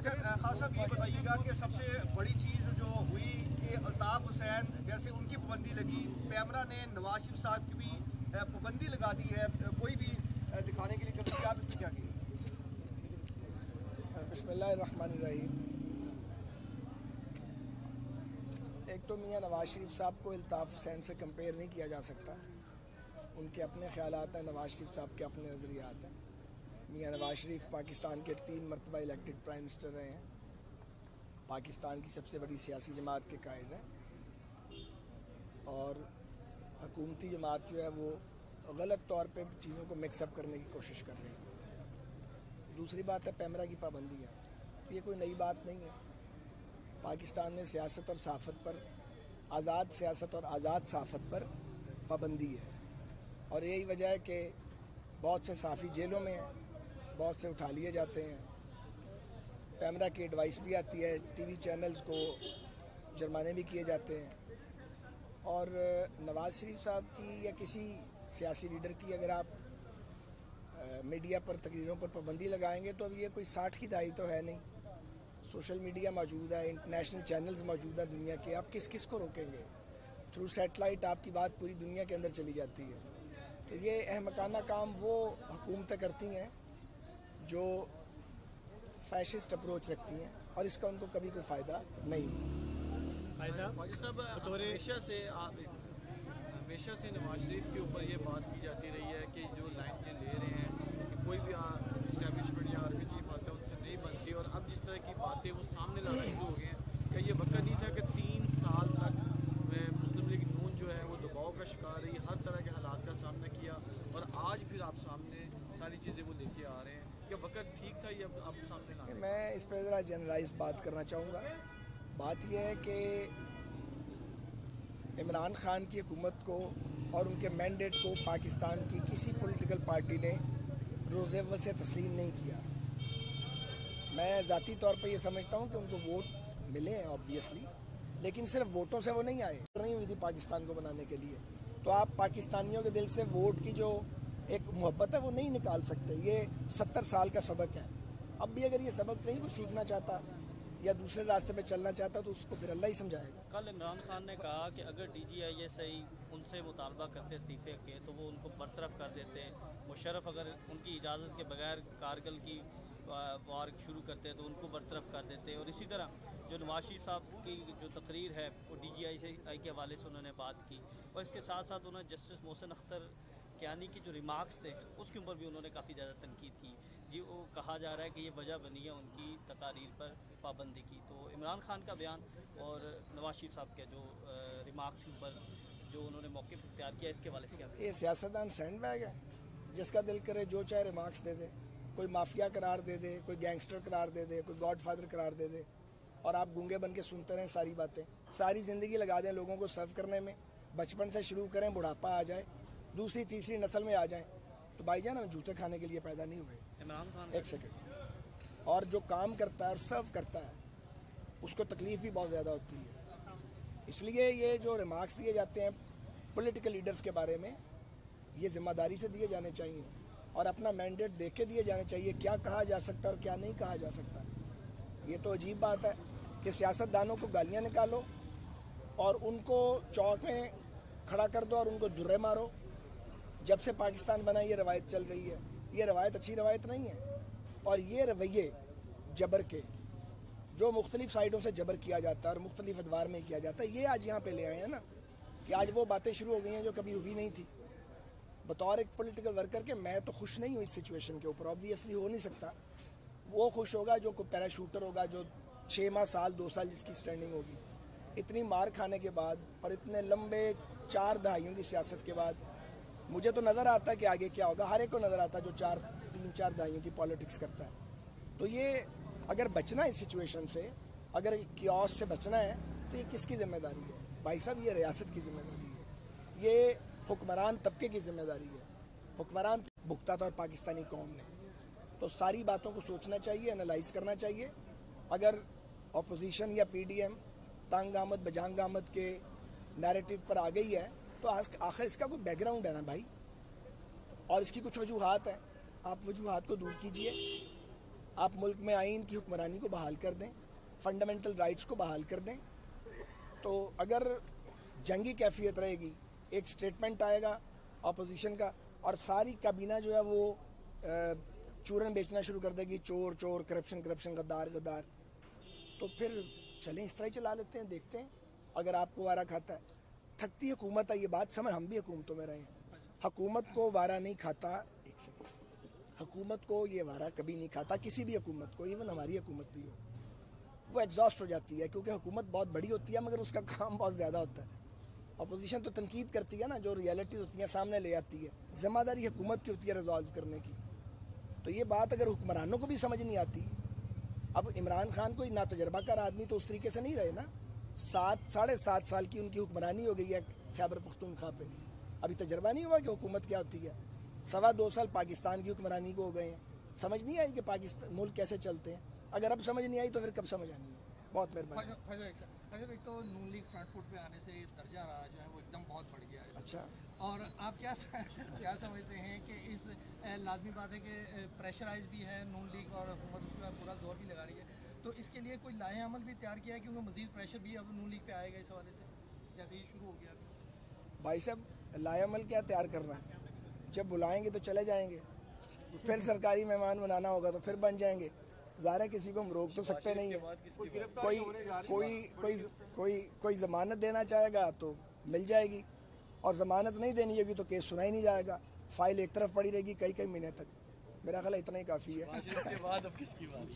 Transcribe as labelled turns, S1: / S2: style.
S1: अच्छा खान साहब ये बताइएगा कि सबसे बड़ी चीज़ जो हुई कि अल्ताफ़ हुसैन जैसे उनकी पाबंदी लगी, पैमरा ने नवाज शरीफ साहब की भी पाबंदी लगा दी है, कोई भी दिखाने के लिए कभी आप इसमें क्या कहेंगे?
S2: बिस्मिल्लाहिर्रहमानिर्रहीम। एक तो मियाँ नवाज शरीफ साहब को अल्ताफ़ हुसैन से कंपेयर नहीं किया जा सकता। उनके अपने ख्यालात हैं, नवाज शरीफ साहब के अपने नज़रियात हैं। मियाँ नवाज शरीफ पाकिस्तान के 3 मरतबा इलेक्टेड प्राइम मिनिस्टर रहे हैं, पाकिस्तान की सबसे बड़ी सियासी जमात के कायद हैं और हुकूमती जमात जो है वो गलत तौर पे चीज़ों को मिक्सअप करने की कोशिश कर रही है। दूसरी बात है पैमरा की पाबंदियाँ, ये कोई नई बात नहीं है। पाकिस्तान में सियासत और सहाफ़त पर, आज़ाद सियासत और आज़ाद सहाफ़त पर पाबंदी है और यही वजह है कि बहुत से सहाफ़ी जेलों में हैं, बहुत से उठा लिए जाते हैं। पैमरा की एडवाइस भी आती है, टीवी चैनल्स को जुर्माने भी किए जाते हैं। और नवाज़ शरीफ साहब की या किसी सियासी लीडर की अगर आप मीडिया पर तकरीरों पर पाबंदी लगाएंगे तो अब ये कोई 60 की दहाई तो है नहीं। सोशल मीडिया मौजूद है, इंटरनेशनल चैनल्स मौजूद है दुनिया के, आप किस किस को रोकेंगे? थ्रू सैटेलाइट आपकी बात पूरी दुनिया के अंदर चली जाती है। तो ये अहमकाना काम वो हुकूमतें करती हैं जो फैशिस्ट अप्रोच रखती हैं और इसका उनको कभी कोई फ़ायदा नहीं।
S3: भाई साहब हमेशा से नवाज शरीफ के ऊपर ये बात की जाती रही है कि जो लाइन ये ले रहे हैं कि कोई भी इस्टेब्लिशमेंट या आर्मी चीफ आता है उनसे नहीं बनती, और अब जिस तरह की बातें वो सामने लाना शुरू हो गए हैं, क्या ये वक्त नहीं था कि 3 साल तक मुस्लिम लीग नून जो है वो दबाव का शिकार रही, हर तरह के हालात का सामना किया और आज फिर आप सामने सारी चीज़ें वो लेके आ रहे हैं? क्या वक्त ठीक था ये अब सामने लाना?
S2: मैं इस पर ज़रा जनरलाइज बात करना चाहूँगा। बात यह है कि इमरान खान की हुकूमत को और उनके मैंडेट को पाकिस्तान की किसी पॉलिटिकल पार्टी ने रोज़ अव्वल से तस्लीम नहीं किया। मैं ज़ाती तौर पर यह समझता हूँ कि उनको वोट मिले हैं ऑब्वियसली, लेकिन सिर्फ वोटों से वो नहीं आए, नहीं हुई थी पाकिस्तान को बनाने के लिए। तो आप पाकिस्तानियों के दिल से वोट की जो एक मोहब्बत है वो नहीं निकाल सकते। ये 70 साल का सबक है। अब भी अगर ये सबक नहीं कुछ सीखना चाहता या दूसरे रास्ते पे चलना चाहता तो उसको फिर अल्लाह ही समझाएगा।
S4: कल इमरान खान ने कहा कि अगर DGI सही उनसे मुतालबा करते इस्तीफे के तो वो उनको बरतरफ कर देते। मुशर्रफ अगर उनकी इजाज़त के बगैर कारगिल की वार शुरू करते तो उनको बरतरफ कर देते। और इसी तरह जो नवाज शरीफ साहब की जो तकरीर है वो DGI के हवाले से उन्होंने बात की और इसके साथ साथ उन्होंने जस्टिस मोहसिन अख्तर कियानी की जो रिमार्क्स थे उसके ऊपर भी उन्होंने काफ़ी ज़्यादा तनकीद की। जी वो कहा जा रहा है कि ये वजह बनी है उनकी तकारीर पर पाबंदी की। तो इमरान खान का बयान और नवाज शरीफ साहब के जो रिमार्क्स के ऊपर जो उन्होंने मौक़िफ़ इख्तियार किया इसके हवाले से क्या?
S2: ये सियासतदान सैंडबैग है, जिसका दिल करे जो चाहे रिमार्क्स दे दे। कोई माफिया करार दे दे, कोई गैंगस्टर करार दे दे, कोई गॉडफादर करार दे दे और आप गूंगे बन के सुनते रहें सारी बातें। सारी ज़िंदगी लगा दें लोगों को सर्व करने में, बचपन से शुरू करें, बुढ़ापा आ जाए, दूसरी तीसरी नस्ल में आ जाएं, तो भाईजान हम जूते खाने के लिए पैदा नहीं हुए।
S4: इमरान खान
S2: एक सेकंड, और जो काम करता है और सर्व करता है उसको तकलीफ भी बहुत ज़्यादा होती है। इसलिए ये जो रिमार्क्स दिए जाते हैं पॉलिटिकल लीडर्स के बारे में, ये जिम्मेदारी से दिए जाने चाहिए और अपना मैंडेट देख के दिए जाने चाहिए, क्या कहा जा सकता है और क्या नहीं कहा जा सकता। ये तो अजीब बात है कि सियासतदानों को गालियाँ निकालो और उनको चौक में खड़ा कर दो और उनको दुर्रे मारो। जब से पाकिस्तान बना ये रवायत चल रही है, ये रवायत अच्छी रवायत नहीं है। और ये रवैये जबर के, जो मुख्तलिफ साइडों से जबर किया जाता है और मुख्तलिफ अदवार में किया जाता है, ये आज यहाँ पे ले आए हैं ना कि आज वो बातें शुरू हो गई हैं जो कभी हुई नहीं थी। बतौर एक पॉलिटिकल वर्कर के मैं तो खुश नहीं हूँ इस सिचुएशन के ऊपर, ऑब्वियसली हो नहीं सकता। वो खुश होगा जो कोई पैराशूटर होगा, जो 6 माह साल 2 साल जिसकी स्टैंडिंग होगी। इतनी मार खाने के बाद और इतने लंबे 4 दहाइयों की सियासत के बाद मुझे तो नज़र आता है कि आगे क्या होगा। हर एक को नज़र आता है जो 3-4 दहाइयों की पॉलिटिक्स करता है। तो ये अगर बचना है इस सिचुएशन से, अगर कियोस से बचना है तो ये किसकी जिम्मेदारी है? भाई साहब ये रियासत की जिम्मेदारी है, ये हुक्मरान तबके की जिम्मेदारी है। हुक्मरान भुगता था और पाकिस्तानी कौम ने। तो सारी बातों को सोचना चाहिए, एनालाइज करना चाहिए। अगर अपोजिशन या PDM तंग आमद बजांग आमद के नैरेटिव पर आ गई है तो आखिर इसका कोई बैकग्राउंड है ना भाई, और इसकी कुछ वजूहात हैं। आप वजूहात को दूर कीजिए आप मुल्क में आइन की हुक्मरानी को बहाल कर दें, फंडामेंटल राइट्स को बहाल कर दें। तो अगर जंगी कैफियत रहेगी, एक स्टेटमेंट आएगा अपोजिशन का और सारी काबीना जो है वो चूरन बेचना शुरू कर देगी, चोर चोर, करप्शन करप्शन, गद्दार गद्दार, तो फिर चलें इस तरह ही चला लेते हैं, देखते हैं। अगर आपको वारा खाता है, थकती हुकूमत है, ये बात समझ, हम भी हुकूमतों में रहे हैं, हुकूमत को वारा नहीं खाता। एक सेकंड, हुकूमत को ये वारा कभी नहीं खाता, किसी भी हुकूमत को, इवन हमारी हुकूमत भी हो, वो एग्जॉस्ट हो जाती है क्योंकि हुकूमत बहुत बड़ी होती है मगर उसका काम बहुत ज़्यादा होता है। अपोजिशन तो तनकीद करती है ना, जो रियलिटीज होती हैं सामने ले आती है, जिम्मेदारी हुकूमत की होती है रिजॉल्व करने की। तो ये बात अगर हुक्मरानों को भी समझ नहीं आती, अब इमरान खान कोई नातजर्बाकार आदमी तो उस तरीके से नहीं रहे ना, 7-7.5 साल की उनकी हुक्मरानी हो गई है खैबर पख्तूनख्वा पे, अभी तजर्बा नहीं हुआ कि हुकूमत क्या होती है। 2.25 साल पाकिस्तान की हुक्मरानी को हो गए हैं, समझ नहीं आई कि पाकिस्तान मुल्क कैसे चलते हैं। अगर अब समझ नहीं आई तो फिर कब समझ आनी है। बहुत मेहरबानी।
S5: एक तो नून लीग फ्रंट फुट पे आने से दर्जा रहा जो है वो एकदम बहुत बढ़ गया है।
S2: अच्छा,
S5: और आप क्या समझते हैं कि इस लाजमी बात है कि प्रेशराइज भी है नून लीग और हुकूमत उस पर पूरा जोर भी लगा रही है, तो इसके लिए कोई लाहे अमल भी तैयार किया है क्योंकि मजीद प्रेशर भी अब नून लीग पे आएगा इस हवाले से, जैसे ये शुरू हो गया अभी।
S2: भाई साहब, लायामल क्या तैयार करना है, जब बुलाएंगे तो चले जाएंगे, फिर सरकारी मेहमान बनाना होगा तो फिर बन जाएंगे। ज़ाहिर है किसी को हम रोक तो सकते नहीं है। कोई ज़मानत देना चाहेगा तो मिल जाएगी, और ज़मानत नहीं देनी होगी तो केस सुना ही नहीं जाएगा, फाइल एक तरफ पड़ी रहेगी कई महीने तक। मेरा ख्याल इतना ही काफ़ी है।
S3: उसके बाद अब किसकी बात?